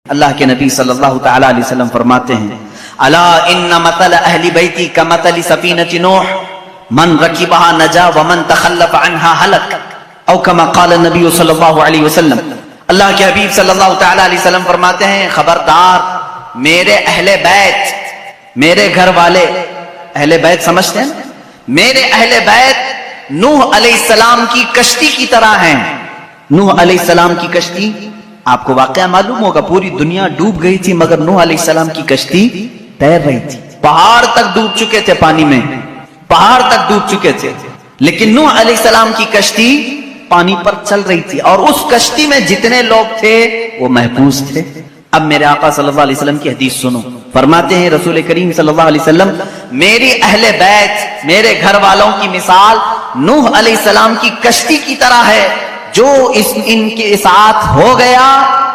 اللہ کے نبی صلی اللہ تعالی علیہ وسلم فرماتے ہیں الا ان مثل اہل بیتی کمثل سفینۃ نوح من رکبها نجا ومن تخلف عنها ہلک او کما قال النبی صلی اللہ علیہ وسلم۔ اللہ کے حبیب صلی اللہ تعالی علیہ وسلم فرماتے ہیں خبردار میرے اہل بیت، میرے گھر والے، اہل بیت سمجھتے ہیں، میرے اہل بیت نوح علیہ السلام کی کشتی کی طرح ہیں۔ نوح علیہ السلام کی کشتی آپ کو واقعہ معلوم ہوگا، پوری دنیا ڈوب گئی تھی مگر نوح علیہ السلام کی کشتی تیر رہی تھی۔ پہاڑ تک ڈوب چکے تھے، پانی میں پہاڑ تک ڈوب چکے تھے، لیکن نوح علیہ السلام کی کشتی پانی پر چل رہی تھی اور اس کشتی میں جتنے لوگ تھے وہ محفوظ تھے۔ اب میرے آقا صلی اللہ علیہ وسلم کی حدیث سنو، فرماتے ہیں رسول کریم صلی اللہ علیہ وسلم میری اہل بیت، میرے گھر والوں کی مثال نوح علیہ السلام کی کشتی کی طرح ہے، جو ان کے ساتھ ہو گیا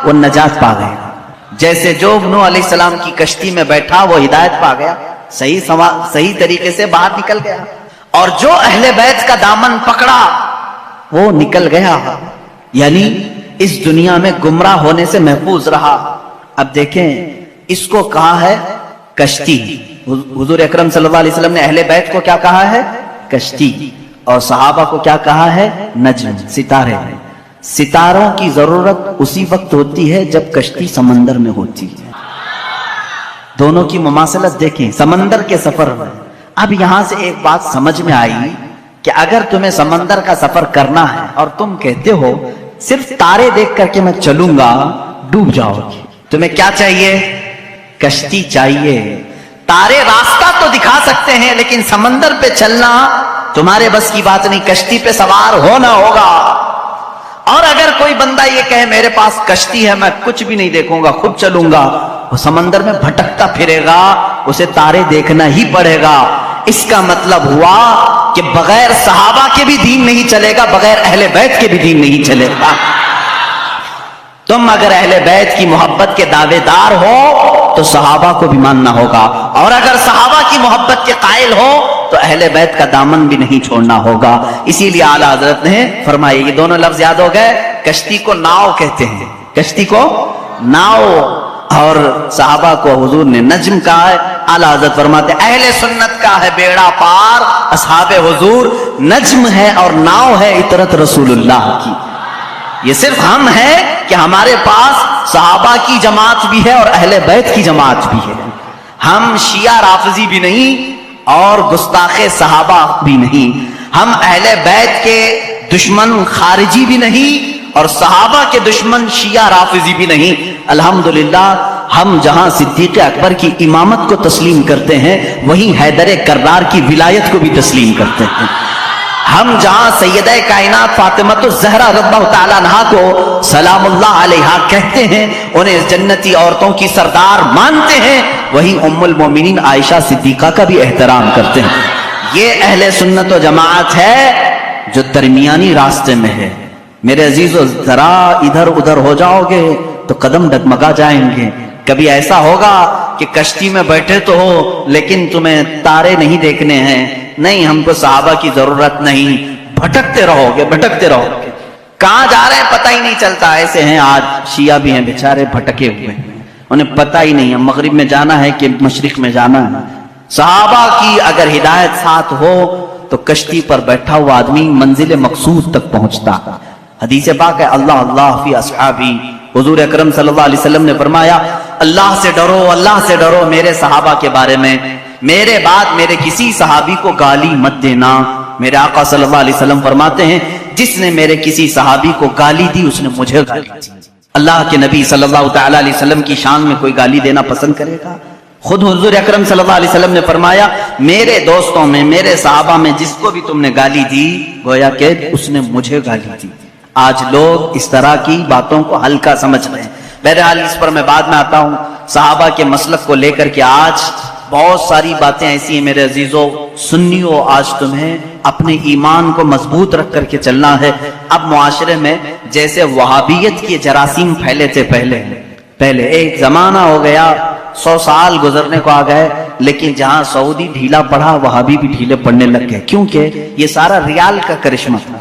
وہ نجات پا گیا۔ جیسے جو نوح علیہ السلام کی کشتی میں بیٹھا وہ ہدایت پا گیا، صحیح طریقے سے باہر نکل گیا، اور جو اہل بیت کا دامن پکڑا وہ نکل گیا، یعنی اس دنیا میں گمراہ ہونے سے محفوظ رہا۔ اب دیکھیں اس کو کہا ہے کشتی، حضور اکرم صلی اللہ علیہ وسلم نے اہل بیت کو کیا کہا ہے؟ کشتی، اور صحابہ کو کیا کہا ہے؟ نجم، ستارے۔ ستاروں کی ضرورت اسی وقت ہوتی ہے جب کشتی سمندر میں ہوتی ہے۔ دونوں کی مماثلت دیکھیں سمندر کے سفر میں۔ اب یہاں سے ایک بات سمجھ میں آئی کہ اگر تمہیں سمندر کا سفر کرنا ہے اور تم کہتے ہو صرف تارے دیکھ کر کے میں چلوں گا، ڈوب جاؤ گے۔ تمہیں کیا چاہیے؟ کشتی چاہیے۔ تارے راستہ تو دکھا سکتے ہیں لیکن سمندر پہ چلنا تمہارے بس کی بات نہیں، کشتی پہ سوار ہونا ہوگا۔ اور اگر کوئی بندہ یہ کہے میرے پاس کشتی ہے میں کچھ بھی نہیں دیکھوں گا خود چلوں گا، وہ سمندر میں بھٹکتا پھرے گا، اسے تارے دیکھنا ہی پڑے گا۔ اس کا مطلب ہوا کہ بغیر صحابہ کے بھی دین نہیں چلے گا، بغیر اہل بیت کے بھی دین نہیں چلے گا۔ تم اگر اہل بیت کی محبت کے دعوے دار ہو تو صحابہ کو بھی ماننا ہوگا، اور اگر صحابہ کی محبت کے قائل ہو تو اہل بیت کا دامن بھی نہیں چھوڑنا ہوگا۔ اسی لیے اعلیٰ حضرت نے فرمایا، یہ دونوں لفظ یاد ہو گئے، کشتی کو ناؤ کہتے ہیں، کشتی کو ناؤ، اور صحابہ کو حضور نے نجم کہا ہے۔ اعلیٰ حضرت فرماتے اہل سنت کا ہے بیڑا پار، اصحاب حضور نجم ہے اور ناؤ ہے اطرت رسول اللہ کی۔ یہ صرف ہم ہیں کہ ہمارے پاس صحابہ کی جماعت بھی ہے اور اہل بیت کی جماعت بھی ہے۔ ہم شیعہ رافضی بھی نہیں اور گستاخ صحابہ بھی نہیں، ہم اہل بیت کے دشمن خارجی بھی نہیں اور صحابہ کے دشمن شیعہ رافضی بھی نہیں۔ الحمدللہ ہم جہاں صدیق اکبر کی امامت کو تسلیم کرتے ہیں وہیں حیدر کرار کی ولایت کو بھی تسلیم کرتے ہیں۔ ہم جہاں سیدہ کائنات فاطمہ الزہرا رضی اللہ تعالیٰ عنہا کو سلام اللہ علیہا کہتے ہیں، انہیں جنتی عورتوں کی سردار مانتے ہیں، وہیں ام المومنین عائشہ صدیقہ کا بھی احترام کرتے ہیں۔ یہ اہل سنت و جماعت ہے جو درمیانی راستے میں ہے۔ میرے عزیزو ذرا ادھر ادھر ہو جاؤ گے تو قدم ڈگمگا جائیں گے۔ کبھی ایسا ہوگا کہ کشتی میں بیٹھے تو ہو لیکن تمہیں تارے نہیں دیکھنے ہیں، نہیں ہم کو صحابہ کی ضرورت نہیں، بھٹکتے رہو گے بھٹکتے رہو گے، کہاں جا رہے ہیں پتہ ہی نہیں چلتا۔ ایسے ہیں آج شیعہ بھی ہیں بیچارے بھٹکے ہوئے، انہیں پتہ ہی نہیں ہے مغرب میں جانا ہے کہ مشرق میں جانا ہے۔ صحابہ کی اگر ہدایت ساتھ ہو تو کشتی پر بیٹھا ہوا آدمی منزل مقصود تک پہنچتا۔ حدیث پاک ہے اللہ اللہ فی اصحابی، حضور اکرم صلی اللہ علیہ وسلم نے فرمایا اللہ سے ڈرو، اللہ سے ڈرو میرے صحابہ کے بارے میں، میرے بعد میرے کسی صحابی کو گالی مت دینا۔ میرے آقا صلی اللہ علیہ وسلم فرماتے ہیں جس نے میرے کسی صحابی کو گالی دی اس نے مجھے گالی دی۔ اللہ کے نبی صلی اللہ تعالی علیہ وسلم کی شان میں کوئی گالی دینا پسند کرے گا؟ خود حضور اکرم صلی اللہ علیہ وسلم نے فرمایا میرے دوستوں میں میرے صحابہ میں جس کو بھی تم نے گالی دی گویا کہ اس نے مجھے گالی دی۔ آج لوگ اس طرح کی باتوں کو ہلکا سمجھ رہے ہیں، بہرحال اس پر میں بعد میں آتا ہوں۔ صحابہ کے مسلک کو لے کر کے آج بہت ساری باتیں ایسی ہیں میرے عزیزو، سنیو آج تمہیں اپنے ایمان کو مضبوط رکھ کر کے چلنا ہے۔ اب معاشرے میں جیسے وہابیت کے جراثیم پھیلے تھے پہلے ایک زمانہ ہو گیا، 100 سال گزرنے کو آ گئے، لیکن جہاں سعودی ڈھیلا پڑا وہابی بھی ڈھیلے پڑنے لگ گئے، کیونکہ یہ سارا ریال کا کرشمہ تھا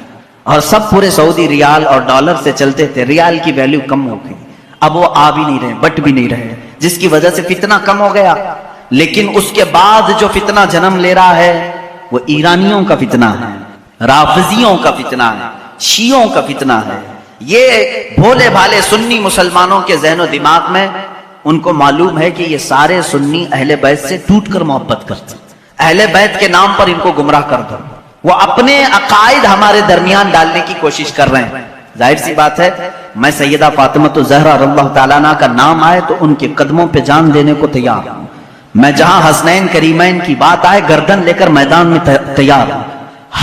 اور سب پورے سعودی ریال اور ڈالر سے چلتے تھے، ریال کی ویلیو کم ہو گئی۔ اب وہ آ بھی نہیں رہے، بٹ بھی نہیں رہے، جس کی وجہ سے فتنہ کم ہو گیا۔ لیکن اس کے بعد جو فتنہ جنم لے رہا ہے وہ ایرانیوں کا فتنہ ہے، رافضیوں کا فتنہ ہے، شیعوں کا فتنہ ہے۔ یہ بھولے بھالے سنی مسلمانوں کے ذہن و دماغ میں ان کو معلوم ہے کہ یہ سارے سنی اہل بیت سے ٹوٹ کر محبت کرتے، اہل بیت کے نام پر ان کو گمراہ کر دو۔ وہ اپنے عقائد ہمارے درمیان ڈالنے کی کوشش کر رہے ہیں۔ ظاہر سی بات ہے، میں سیدہ فاطمہ الزہرا رضی اللہ تعالیٰ عنہ کا نام آئے تو ان کے قدموں پہ جان دینے کو تیار ہوں۔ میں جہاں حسنین کریمین کی بات آئے گردن لے کر میدان میں تیار ہوں۔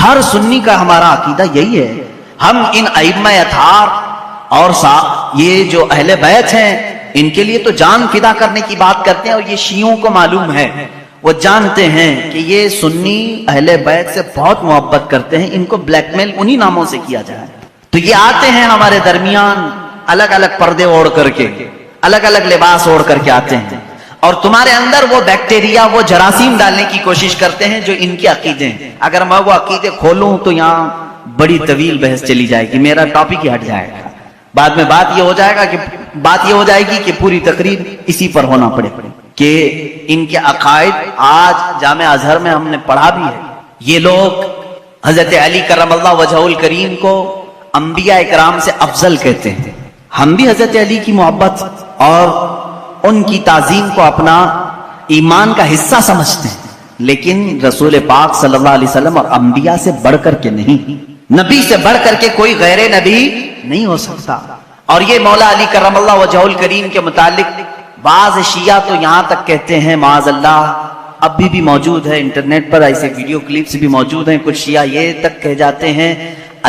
ہر سنی کا ہمارا عقیدہ یہی ہے، ہم ان ائمہ اطہار اور یہ جو اہل بیت ہیں ان کے لیے تو جان فدا کرنے کی بات کرتے ہیں، اور یہ شیعوں کو معلوم ہے، وہ جانتے ہیں کہ یہ سنی اہل بیت سے بہت محبت کرتے ہیں، ان کو بلیک میل انہی ناموں سے کیا جائے۔ تو یہ آتے ہیں ہمارے درمیان الگ الگ پردے اوڑھ کر کے، الگ الگ لباس اوڑھ کر کے آتے ہیں، اور تمہارے اندر وہ بیکٹیریا، وہ جراثیم ڈالنے کی کوشش کرتے ہیں جو ان کے عقیدے ہیں۔ اگر میں وہ عقیدے کھولوں تو یہاں بڑی طویل بحث چلی جائے گی، میرا ٹاپک ہی ہٹ جائے گا۔ بعد میں بات یہ ہو جائے گی کہ پوری تقریر اسی پر ہونا پڑے کہ ان کے عقائد آج جامع ازہر میں ہم نے پڑھا بھی ہے۔ یہ لوگ حضرت علی کرم اللہ وجہہ الکریم کو انبیاء اکرام سے افضل کہتے ہیں۔ ہم بھی حضرت علی کی محبت اور ان کی تعظیم کو اپنا ایمان کا حصہ سمجھتے ہیں، لیکن رسول پاک صلی اللہ علیہ وسلم اور انبیاء سے بڑھ کر کے نہیں، نبی سے بڑھ کر کے کوئی غیر نبی نہیں ہو سکتا۔ اور یہ مولا علی کرم اللہ وجہہ الکریم کے متعلق بعض شیعہ تو یہاں تک کہتے ہیں، معاذ اللہ، اب بھی موجود ہے انٹرنیٹ پر ایسے ویڈیو کلپس بھی موجود ہیں، کچھ شیعہ یہ تک کہہ جاتے ہیں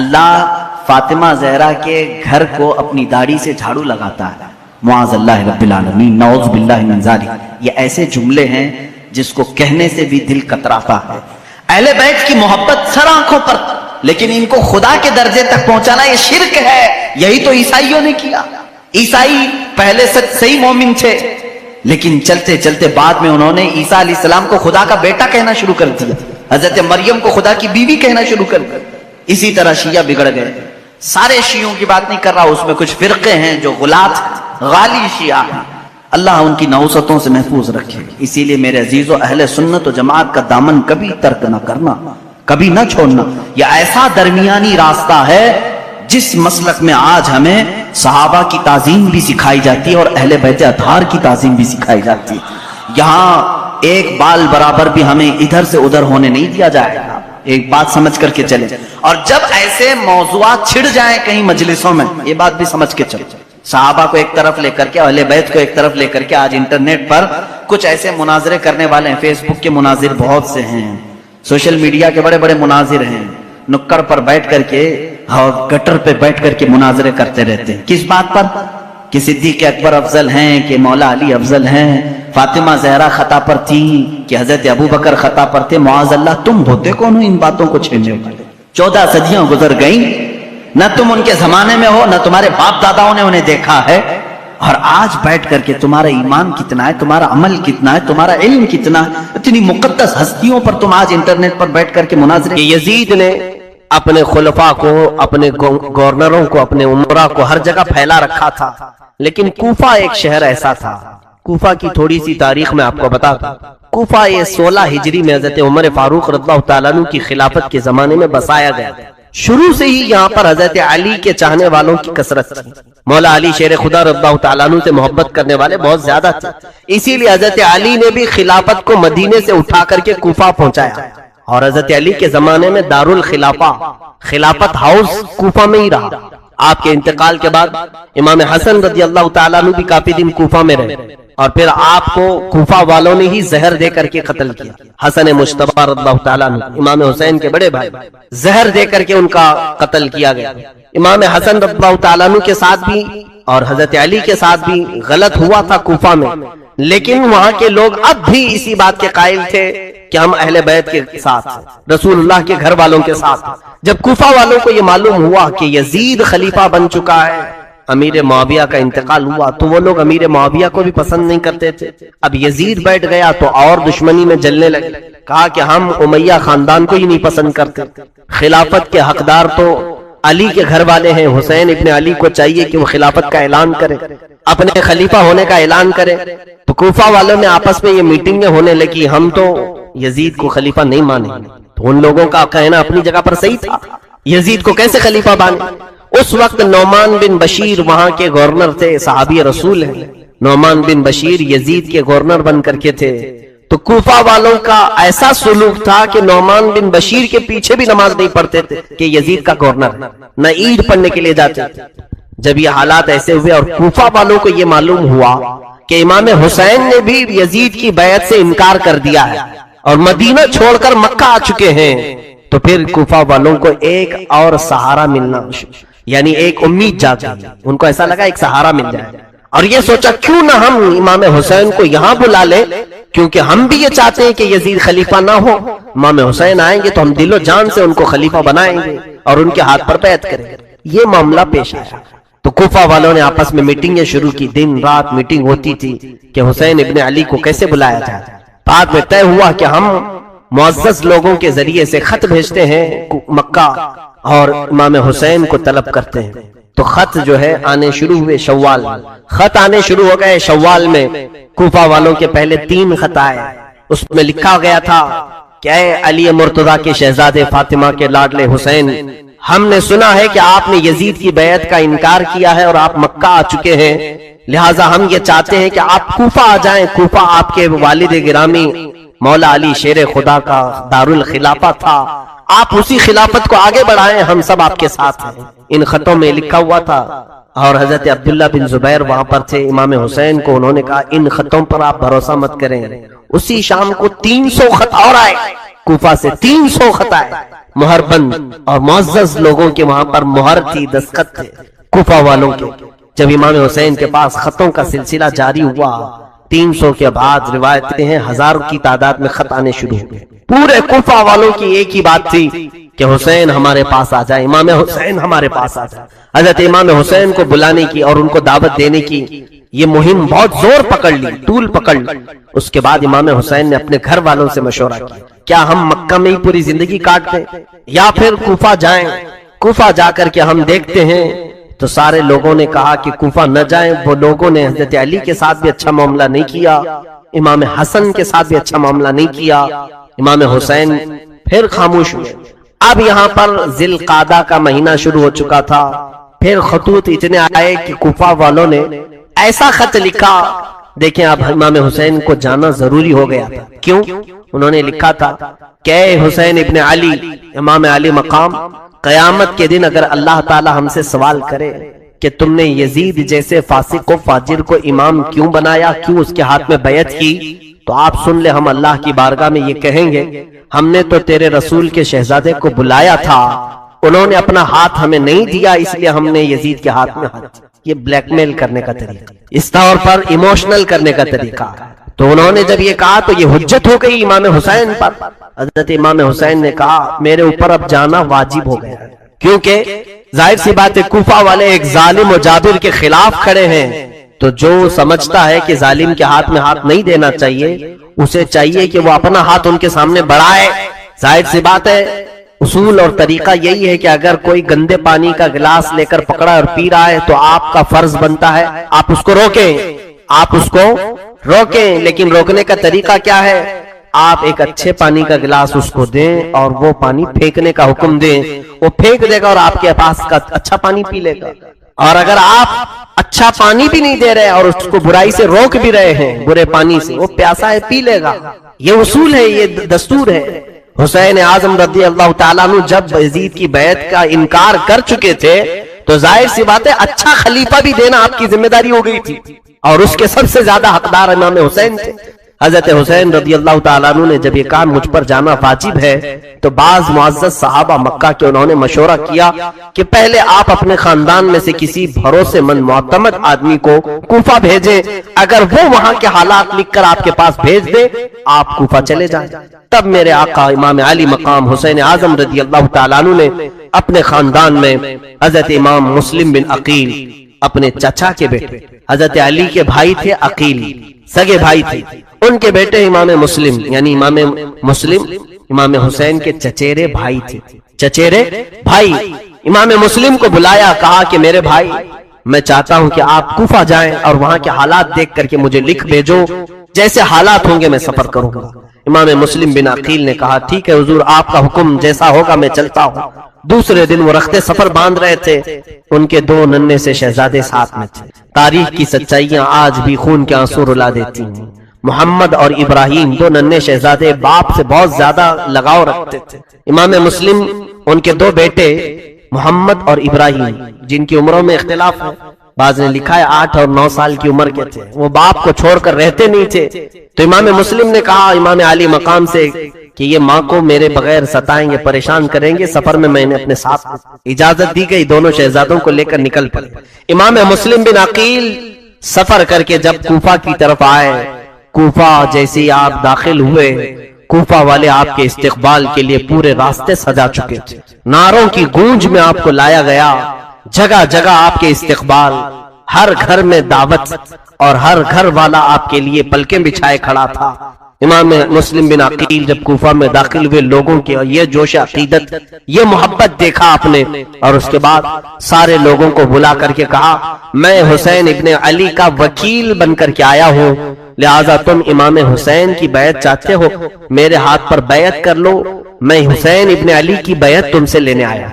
اللہ فاطمہ زہرا کے گھر کو اپنی داڑھی سے جھاڑو لگاتا ہے، معاذ اللہ رب العالمین، نعوذ باللہ من ذالک۔ یہ ایسے جملے ہیں جس کو کہنے سے بھی دل کتراتا ہے۔ اہل بیت کی محبت سر آنکھوں پر، لیکن ان کو خدا کے درجے تک پہنچانا یہ شرک ہے۔ یہی تو عیسائیوں نے کیا۔ عیسائی پہلے سے صحیح مومن تھے، لیکن چلتے چلتے بعد میں انہوں نے عیسیٰ علیہ السلام کو خدا کا بیٹا کہنا شروع کر دیا، حضرت مریم کو خدا کی بیوی کہنا شروع کر دیا۔ اسی طرح شیعہ بگڑ گئے۔ سارے شیعوں کی بات نہیں کر رہا، اس میں کچھ فرقے ہیں جو غلات غالی شیعہ ہیں، اللہ ان کی نحوستوں سے محفوظ رکھے۔ اسی لیے میرے عزیزو، اہل سنت و جماعت کا دامن کبھی ترک نہ کرنا، کبھی نہ چھوڑنا۔ یہ ایسا درمیانی راستہ ہے جس مسلک میں آج ہمیں صحابہ کی تعظیم بھی سکھائی جاتی ہے اور اہل بیت اطہار کی تعظیم بھی سکھائی جاتی ہے۔ یہاں ایک بال برابر بھی ہمیں ادھر سے ادھر ہونے نہیں دیا جائے گا، ایک بات سمجھ کر کے چلے۔ اور جب ایسے موضوعات چھڑ جائیں کہیں مجلسوں میں، یہ بات بھی سمجھ کے چلو، صحابہ کو ایک طرف لے کر کے، اہل بیت کو ایک طرف لے کر کے، آج انٹرنیٹ پر کچھ ایسے مناظرے کرنے والے ہیں، فیس بک کے مناظر بہت سے ہیں، سوشل میڈیا کے بڑے بڑے مناظر ہیں، نکڑ پر بیٹھ کر کے اور گٹر پہ بیٹھ کر کے مناظرے کرتے رہتے ہیں۔ کس بات پر؟ کہ صدیق اکبر افضل ہیں، کہ مولا علی افضل ہیں، فاطمہ زہرا خطا پر تھی، کہ حضرت ابو بکر خطا پر تھے۔ معاذ اللہ، تم ہوتے کون ہو ان باتوں کو چھیڑنے والے؟ 14 صدیاں گزر گئیں، نہ تم ان کے زمانے میں ہو، نہ تمہارے باپ داداؤں نے انہیں دیکھا ہے، اور آج بیٹھ کر کے تمہارا ایمان کتنا ہے، تمہارا عمل کتنا ہے، تمہارا علم کتنا ہے، اتنی مقدس ہستیوں پر تم آج انٹرنیٹ پر بیٹھ کر کے مناظرے۔ یزید نے اپنے خلفاء کو، اپنے گورنروں کو، اپنے عمرہ کو ہر جگہ پھیلا رکھا تھا، لیکن کوفہ ایک شہر ایسا تھا۔ کوفہ کی تھوڑی سی تاریخ میں آپ کو بتا دوں، کوفہ یہ 16 ہجری میں حضرت عمر فاروق رضی اللہ تعالیٰ عنہ کی خلافت کے زمانے میں بسایا گیا۔ شروع سے ہی یہاں پر حضرت علی کے چاہنے والوں کی کثرت تھی۔ مولا علی شیر خدا رضی اللہ تعالیٰ عنہ سے محبت کرنے والے بہت زیادہ تھے، اسی لیے حضرت علی نے بھی خلافت کو مدینے سے اٹھا کر کے کوفہ پہنچایا، اور حضرت علی کے زمانے میں دارالخلافہ، خلافت ہاؤس کوفہ میں ہی رہا۔ آپ کے انتقال کے بعد امام حسن رضی اللہ تعالیٰ عنہ بھی کافی دن کوفہ میں رہے، اور پھر آپ کو کوفہ والوں نے ہی زہر دے کر کے قتل کیا۔ حسن مجتبی رضی اللہ تعالیٰ عنہ، امام حسین کے بڑے بھائی، زہر دے کر کے ان کا قتل کیا گیا۔ امام حسن رضی اللہ تعالیٰ عنہ کے ساتھ بھی اور حضرت علی کے ساتھ بھی غلط ہوا تھا کوفہ میں، لیکن وہاں کے لوگ اب بھی اسی بات کے قائل تھے کہ ہم اہل بیت کے ساتھ، رسول اللہ کے گھر والوں کے ساتھ۔ جب کوفہ والوں کو یہ معلوم ہوا کہ یزید خلیفہ بن چکا ہے، امیر معاویہ کا انتقال ہوا، تو وہ لوگ امیر معاویہ کو بھی پسند نہیں کرتے تھے۔ اب یزید بیٹھ گیا تو اور دشمنی میں جلنے لگے، کہا کہ ہم امیہ خاندان کو ہی نہیں پسند کرتے، خلافت کے حقدار تو علی کے گھر والے ہیں، حسین ابن علی کو چاہیے کہ وہ خلافت کا اعلان کرے، اپنے خلیفہ ہونے کا اعلان کرے۔ تو کوفہ والوں میں آپس میں یہ میٹنگیں ہونے لگی، ہم تو یزید کو خلیفہ نہیں مانیں گے۔ تو ان لوگوں کا کہنا اپنی جگہ پر صحیح تھا، یزید کو کیسے خلیفہ مانے؟ اس وقت نعمان بن بشیر وہاں کے گورنر تھے، صحابی رسول ہیں۔ نعمان بن بشیر یزید کے گورنر بن کر کے تھے۔ تو کوفہ والوں کا ایسا سلوک تھا کہ نعمان بن بشیر کے پیچھے بھی نماز نہیں پڑھتے تھے کہ یزید کا گورنر ہے، نہ عید پڑھنے کے لیے جاتے تھے۔ جب یہ حالات ایسے ہوئے اور کوفہ والوں کو یہ معلوم ہوا کہ امام حسین نے بھی یزید کی بیعت سے انکار کر دیا ہے اور مدینہ چھوڑ کر مکہ آ چکے ہیں، تو پھر کوفہ والوں کو ایک اور سہارا ملنا، یعنی ایک امید جاگ گئی۔ ان کو ایسا لگا ایک سہارا مل جائے، اور یہ سوچا کیوں نہ ہم امام حسین کو یہاں بلا لیں، کیونکہ ہم بھی یہ چاہتے ہیں کہ یزید خلیفہ نہ ہو۔ امام حسین آئیں گے تو ہم دل و جان سے ان کو خلیفہ بنائیں گے اور ان کے ہاتھ پر بیعت کریں گے۔ یہ معاملہ پیش آیا تو کوفہ والوں نے آپس میں میٹنگیں شروع کی، دن رات میٹنگ ہوتی تھی کہ حسین ابن علی کو کیسے بلایا جائے۔ بعد میں طے ہوا کہ ہم معزز لوگوں کے ذریعے سے خط بھیجتے ہیں مکہ اور امام حسین کو طلب کرتے ہیں۔ تو خط جو ہے آنے شروع ہوئے شوال میں، خط آنے شروع ہو گئے شوال میں۔ کوفہ والوں کے پہلے 3 خط آئے، اس میں لکھا گیا تھا کہ اے علی مرتضیٰ کے شہزادے فاطمہ کے لاڈلے حسین، ہم نے سنا ہے کہ آپ نے یزید کی بیعت کا انکار کیا ہے اور آپ مکہ آ چکے ہیں، لہٰذا ہم یہ چاہتے ہیں کہ آپ کوفہ آ جائیں۔ کوفہ آپ کے والد گرامی مولا علی شیر خدا کا دارالخلافہ تھا، آپ اسی خلافت کو آگے بڑھائیں، ہم سب آپ کے ساتھ ہیں۔ ان خطوں میں لکھا ہوا تھا، اور حضرت عبداللہ بن زبیر وہاں پر تھے۔ امام حسین کو انہوں نے کہا ان خطوں پر آپ بھروسہ مت کریں۔ اسی شام کو 300 خط اور آئے، کوفہ سے 300 خط آئے، مہر بند، اور معزز لوگوں کے وہاں پر مہر تھی، دستخط تھے کوفہ والوں کے۔ جب امام حسین کے پاس خطوں کا سلسلہ جاری ہوا، 300 کے بعد روایتیں ہیں 1000 کی تعداد میں خط آنے شروع ہوئے۔ پورے کوفہ والوں کی ایک ہی بات تھی کہ حسین ہمارے پاس آ جائے، امام حسین ہمارے پاس آ جائے۔ حضرت امام حسین کو بلانے کی اور ان کو دعوت دینے کی یہ مہم بہت زور پکڑ لی، طول پکڑ لی۔ اس کے بعد امام حسین نے اپنے گھر والوں سے مشورہ کیا، کیا ہم مکہ میں ہی پوری زندگی کاٹ دیں یا پھر کوفہ جائیں؟ کوفہ جا کر کے ہم دیکھتے ہیں۔ تو سارے لوگوں نے کہا کہ کوفہ نہ جائیں۔ وہ لوگوں نے حضرت علی کے ساتھ بھی اچھا معاملہ نہیں کیا، امام حسن کے ساتھ بھی اچھا معاملہ نہیں کیا۔ امام حسین پھر خاموش ہوئے۔ اب یہاں پر ذی القعدہ کا مہینہ شروع ہو چکا تھا، پھر خطوط اتنے آئے کہ کوفہ والوں نے ایسا خط لکھا، دیکھیں اب امام حسین کو جانا ضروری ہو گیا تھا۔ کیوں؟ انہوں نے لکھا تھا کہ اے حسین ابن علی، امام علی مقام، قیامت کے دن اگر اللہ تعالی ہم سے سوال کرے کہ تم نے یزید جیسے فاسق و فاجر کو امام کیوں بنایا، کیوں اس کے ہاتھ میں بیعت کی، تو آپ سن لے، ہم اللہ کی بارگاہ میں یہ کہیں گے ہم نے تو تیرے رسول کے شہزادے کو بلایا تھا، انہوں نے اپنا ہاتھ ہمیں نہیں دیا، اس لیے ہم نے یزید کے ہاتھ میں ہاتھ۔ یہ بلیک میل کرنے کا طریقہ، اس طور پر ایموشنل کرنے کا طریقہ۔ تو انہوں نے جب یہ کہا تو یہ حجت ہو گئی امام حسین پر۔ حضرت امام حسین نے کہا میرے اوپر اب جانا واجب ہو گیا، کیونکہ ظاہر سی بات ہے کوفہ والے ایک ظالم و جابر کے خلاف کھڑے ہیں، تو جو سمجھتا ہے کہ ظالم کے ہاتھ میں ہاتھ نہیں دینا چاہیے، اسے چاہیے کہ وہ اپنا ہاتھ ان کے سامنے بڑھائے۔ ظاہر سی بات ہے اصول اور طریقہ یہی ہے کہ اگر کوئی گندے پانی کا گلاس لے کر پکڑا اور پی رہا ہے تو آپ کا فرض بنتا ہے آپ اس کو روکیں، آپ اس کو روکیں۔ لیکن روکنے کا طریقہ کیا ہے؟ آپ ایک اچھے پانی کا گلاس اس کو دیں اور وہ پانی پھینکنے کا حکم دیں، وہ پھینک دے گا اور آپ کے پاس کا اچھا پانی پی لے گا۔ اور اگر آپ اچھا پانی بھی نہیں دے رہے اور اس کو برائی سے روک بھی رہے ہیں، برے پانی سے، وہ پیاسا ہے پی لے گا۔ یہ اصول ہے، یہ دستور ہے۔ حسین اعظم رضی اللہ تعالیٰ عنہ جب یزید کی بیعت کا انکار کر چکے تھے تو ظاہر سی بات ہے اچھا خلیفہ بھی دینا آپ کی ذمہ داری ہو گئی تھی، اور اس کے سب سے زیادہ حقدار امام حسین تھے۔ حضرت حسین رضی اللہ تعالیٰ عنہ نے جب یہ کام مجھ پر جانا واجب ہے تو بعض معزز صحابہ مکہ کے انہوں نے مشورہ کیا کہ پہلے آپ اپنے خاندان میں سے کسی بھروسے مند معتمد آدمی کو کوفہ بھیجیں، اگر وہ وہاں کے حالات لکھ کر آپ کے پاس بھیج دے آپ کوفہ چلے جائیں۔ تب میرے آقا امام علی مقام حسین اعظم رضی اللہ تعالیٰ عنہ نے اپنے خاندان میں حضرت امام مسلم بن عقیل، اپنے چچا کے بیٹے، حضرت علی کے بھائی تھے عقیل، سگے بھائی تھے، ان کے بیٹے امام مسلم، یعنی امام مسلم امام حسین کے چچیرے بھائی تھے، چچیرے بھائی، امام مسلم کو بلایا، کہا کہ میرے بھائی میں چاہتا ہوں کہ آپ کوفہ جائیں اور وہاں کے حالات دیکھ کر کے مجھے لکھ بھیجو، جیسے حالات ہوں گے میں سفر کروں گا۔ امام مسلم بن عقیل نے کہا ٹھیک ہے حضور، آپ کا حکم جیسا ہوگا میں چلتا ہوں۔ دوسرے دن وہ رخت سفر باندھ رہے تھے، ان کے 2 ننھے سے شہزادے ساتھ میں تھے۔ تاریخ کی سچائیاں آج بھی خون کے آنسو رلا دیتی ہیں۔ محمد اور ابراہیم 2 ننھے شہزادے باپ سے بہت زیادہ لگاؤ رکھتے تھے۔ امام مسلم ان کے 2 بیٹے محمد اور ابراہیم، جن کی عمروں میں اختلاف ہے، بعض نے لکھا ہے 8 اور 9 سال کی عمر کے تھے، وہ باپ کو چھوڑ کر رہتے نہیں تھے۔ تو امام مسلم نے کہا امام عالی مقام سے کہ یہ ماں کو میرے بغیر ستائیں گے، پریشان کریں گے، سفر میں میں نے اپنے ساتھ اجازت دی گئی، دونوں شہزادوں کو لے کر نکل پڑے۔ امام مسلم بن عقیل سفر کر کے جب کوفہ کی طرف آئے، کوفہ جیسے ہی آپ داخل ہوئے، کوفہ والے آپ کے استقبال کے لیے پورے راستے سجا چکے تھے، نعروں کی گونج میں آپ کو لایا گیا، جگہ جگہ آپ کے استقبال، ہر گھر میں دعوت، اور ہر گھر والا آپ کے لیے پلکیں بچھائے کھڑا تھا۔ امام مسلم بن عقیل جب کوفہ میں داخل ہوئے، لوگوں کی یہ جوش عقیدت، یہ محبت دیکھا آپ نے، اور اس کے بعد سارے لوگوں کو بلا کر کے کہا میں حسین ابن علی کا وکیل بن کر کے آیا ہوں، لہذا تم امام حسین کی بیعت چاہتے ہو، میرے ہاتھ پر بیعت کر لو، میں حسین ابن علی کی بیعت تم سے لینے آیا،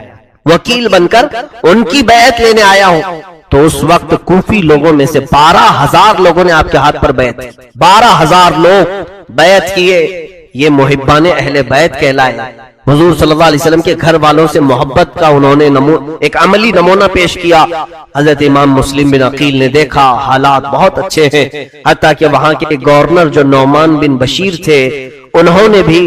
وکیل بن کر ان کی بیعت لینے آیا ہوں۔ تو اس وقت کوفی لوگوں میں سے 12,000 لوگوں نے آپ کے ہاتھ پر بیعت کی، 12,000 لوگ بیعت کیے، یہ محبان اہل بیت کہلائے۔ حضور صلی اللہ علیہ وسلم کے گھر والوں سے محبت کا انہوں نے ایک عملی نمونہ پیش کیا۔ حضرت امام مسلم بن عقیل نے دیکھا حالات بہت اچھے ہیں، حتیٰ کہ وہاں کے گورنر جو نعمان بن بشیر تھے، انہوں نے بھی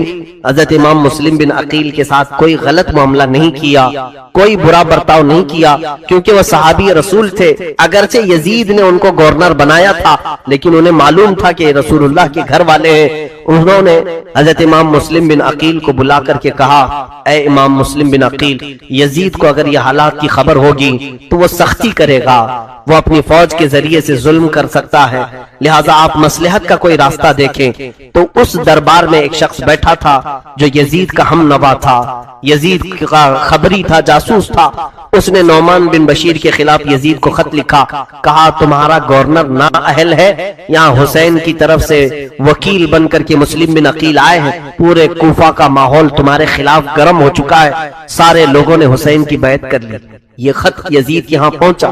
حضرت امام مسلم بن عقیل کے ساتھ کوئی غلط معاملہ نہیں کیا، کوئی برا برتاؤ نہیں کیا، کیونکہ وہ صحابی رسول تھے۔ اگرچہ یزید نے ان کو گورنر بنایا تھا، لیکن انہیں معلوم تھا کہ رسول اللہ کے گھر والے ہیں۔ انہوں نے حضرت امام مسلم بن عقیل کو بلا کر کے کہا اے امام مسلم بن عقیل، یزید کو اگر یہ حالات کی خبر ہوگی تو وہ سختی کرے گا، وہ اپنی فوج کے ذریعے سے ظلم کر سکتا ہے، لہٰذا آپ مصلحت کا کوئی راستہ دیکھیں۔ تو اس دربار میں ایک شخص بیٹھا تھا جو یزید کا ہم نوا تھا، یزید کا خبری تھا، جاسوس تھا۔ اس نے نعمان بن بشیر کے خلاف یزید کو خط لکھا، کہا تمہارا گورنر نااہل ہے، یہاں حسین کی طرف سے وکیل بن کر کے مسلم بن عقیل آئے ہیں، پورے کوفہ کا ماحول تمہارے خلاف گرم ہو چکا ہے، سارے لوگوں نے حسین کی بیعت کر لی۔ یہ خط یزید یہاں پہنچا۔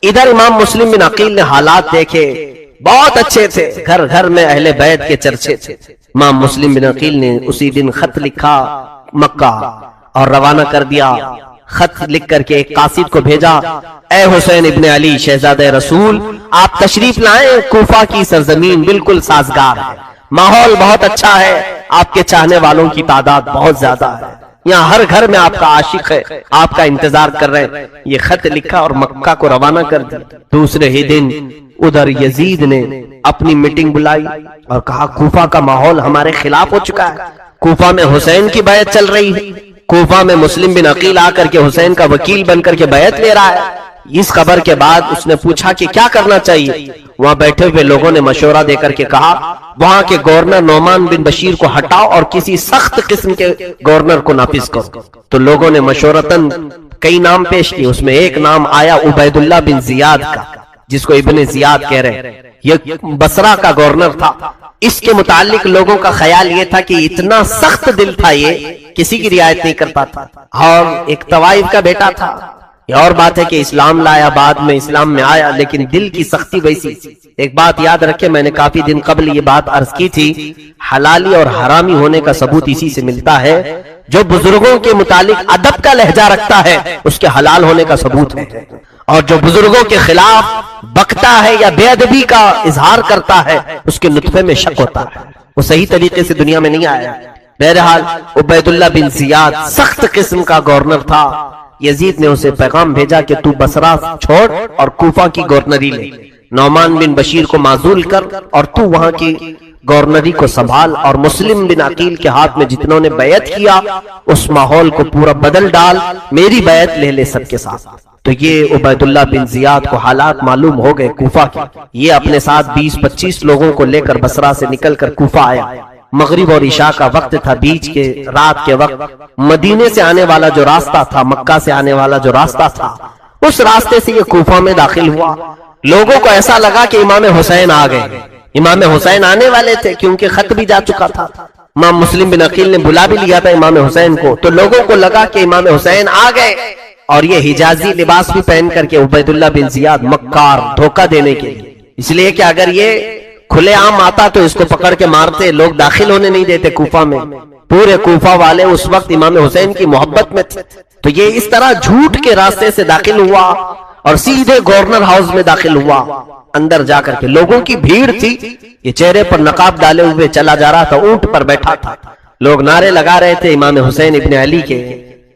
ادھر امام مسلم بن عقیل نے حالات دیکھے، بہت اچھے تھے، گھر گھر میں اہل بیت کے چرچے تھے۔ امام مسلم بن عقیل نے اسی دن خط لکھا مکہ اور روانہ کر دیا۔ خط لکھ کر کے ایک قاصد کو بھیجا، اے حسین ابن علی شہزادہ رسول، آپ تشریف لائیں، کوفہ کی سرزمین بالکل سازگار ہے، ماحول بہت اچھا ہے، آپ کے چاہنے والوں کی تعداد بہت زیادہ ہے، یہاں ہر گھر میں آپ کا عاشق ہے، آپ کا انتظار کر رہے ہیں۔ یہ خط لکھا اور مکہ کو روانہ کر دیا۔ دوسرے ہی دن ادھر یزید نے اپنی میٹنگ بلائی اور کہا کوفہ کا ماحول ہمارے خلاف ہو چکا ہے، کوفہ میں حسین کی بیعت چل رہی ہے، کوفہ میں مسلم بن عقیل آ کر کے حسین کا وکیل بن کر کے بیعت لے رہا ہے۔ اس خبر کے بعد اس نے پوچھا کہ کیا کرنا چاہیے۔ وہاں بیٹھے ہوئے لوگوں نے مشورہ دے کر کے کہا وہاں کے گورنر نعمان بن بشیر کو ہٹاؤ اور کسی سخت قسم کے گورنر کو نافذ کرو۔ تو لوگوں نے مشورتاً کئی نام پیش کیے، اس میں ایک نام آیا عبید اللہ بن زیاد کا، جس کو ابن زیاد کہہ رہے ہیں، یہ بصرہ کا گورنر تھا۔ اس کے متعلق لوگوں کا خیال یہ تھا کہ اتنا سخت دل تھا، یہ کسی کی رعایت نہیں کرتا تھا، اور ایک طوائف کا بیٹا تھا۔ یہ اور بات ہے کہ اسلام لایا، بعد میں اسلام میں آیا، لیکن دل کی سختی ویسی۔ ایک بات یاد رکھے، میں نے کافی دن قبل یہ بات عرض کی تھی، حلالی اور حرامی ہونے کا ثبوت اسی سے ملتا ہے، جو بزرگوں کے متعلق ادب کا لہجہ رکھتا ہے اس کے حلال ہونے کا ثبوت ہے، اور جو بزرگوں کے خلاف بکتا ہے یا بے ادبی کا اظہار کرتا ہے اس کے نطفے میں شک ہوتا ہے، وہ صحیح طریقے سے دنیا میں نہیں آیا۔ بہرحال عبید اللہ بن زیاد سخت قسم کا گورنر تھا۔ یزید نے اسے پیغام بھیجا کہ تو بصرہ چھوڑ اور کوفہ کی گورنری لے، نعمان بن بشیر کو معزول کر اور تو وہاں کی گورنری کو سنبھال، اور مسلم بن عقیل کے ہاتھ میں جتنوں نے بیعت کیا اس ماحول کو پورا بدل ڈال، میری بیعت لے لے سب کے ساتھ۔ تو یہ عبید اللہ بن زیاد کو حالات معلوم ہو گئے کوفہ کے، یہ اپنے ساتھ 20-25 لوگوں کو لے کر بصرہ سے نکل کر کوفہ آیا۔ مغرب اور عشاء کا وقت تھا، بیچ کے رات کے وقت مدینے سے آنے والا جو راستہ تھا، مکہ سے آنے والا جو راستہ تھا، اس راستے سے یہ کوفہ میں داخل ہوا۔ لوگوں کو ایسا لگا کہ امام حسین آ گئے، امام حسین آنے والے تھے کیونکہ خط بھی جا چکا تھا، امام مسلم بن عقیل نے بلا بھی لیا تھا امام حسین کو، تو لوگوں کو لگا کہ امام حسین آ گئے، اور یہ حجازی لباس بھی پہن کر کے عبید اللہ بن زیاد مکار، دھوکہ دینے کے لیے، اس لیے کہ اگر یہ کھلے عام آتا تو اس کو پکڑ کے مارتے، لوگ داخل ہونے نہیں دیتے کوفہ میں، پورے کوفہ والے اس وقت امام حسین کی محبت میں تھے، تو یہ اس طرح جھوٹ کے راستے سے داخل ہوا اور سیدھے گورنر ہاؤس میں داخل ہوا۔ اندر جا کر کے لوگوں کی بھیڑ تھی، یہ چہرے پر نقاب ڈالے ہوئے چلا جا رہا تھا، اونٹ پر بیٹھا تھا، لوگ نعرے لگا رہے تھے امام حسین ابن علی کے،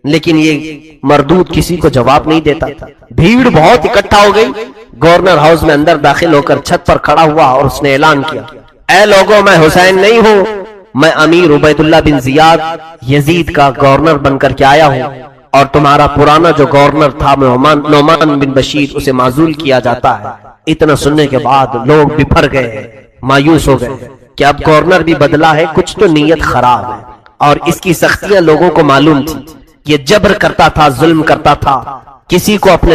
لیکن یہ مردود کسی کو جواب نہیں دیتا تھا۔ بھیڑ بہت اکٹھا ہو گئی، گورنر ہاؤس میں اندر داخل ہو کر چھت پر کھڑا ہوا اور اس نے اعلان کیا، اے لوگوں، میں حسین نہیں ہوں، میں امیر عبید اللہ بن زیاد یزید کا گورنر بن کر کے آیا ہوں، اور تمہارا پرانا جو گورنر تھا نعمان بن بشیر، اسے معزول کیا جاتا ہے۔ اتنا سننے کے بعد لوگ بپھر گئے، مایوس ہو گئے کہ اب گورنر بھی بدلا ہے، کچھ تو نیت خراب ہے، اور اس کی سختیاں لوگوں کو معلوم تھی، یہ جبر کرتا تھا، ظلم کرتا تھا، کسی کو اپنے